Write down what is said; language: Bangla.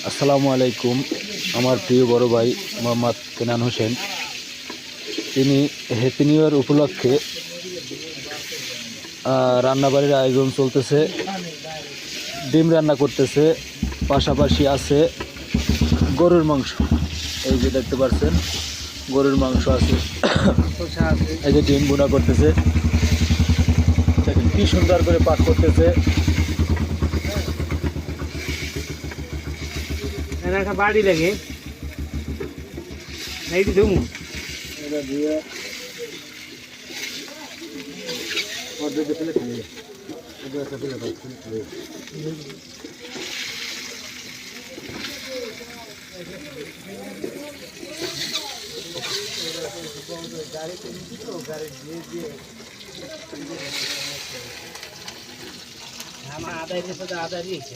আসসালামু আলাইকুম। আমার প্রিয় বড় ভাই মোহাম্মদ কেনান হোসেন, তিনি হ্যাপি নিউ ইয়ার উপলক্ষে রান্নাবাড়ির আয়োজন চলতেছে। ডিম রান্না করতেছে, পাশাপাশি আছে গরুর মাংস। এই যে দেখতে পাচ্ছেন গরুর মাংস আছে, এই যে ডিম বোনা করতেছে। দেখেন কি সুন্দর করে পাক করতেছে। বাড়ি লাগে এইটি ধুমু এটা দিয়ে পদ্ধতি ফেলে খাই, এটা একটা ফেলে খাই। আমার আদায় আদায় দিয়েছে।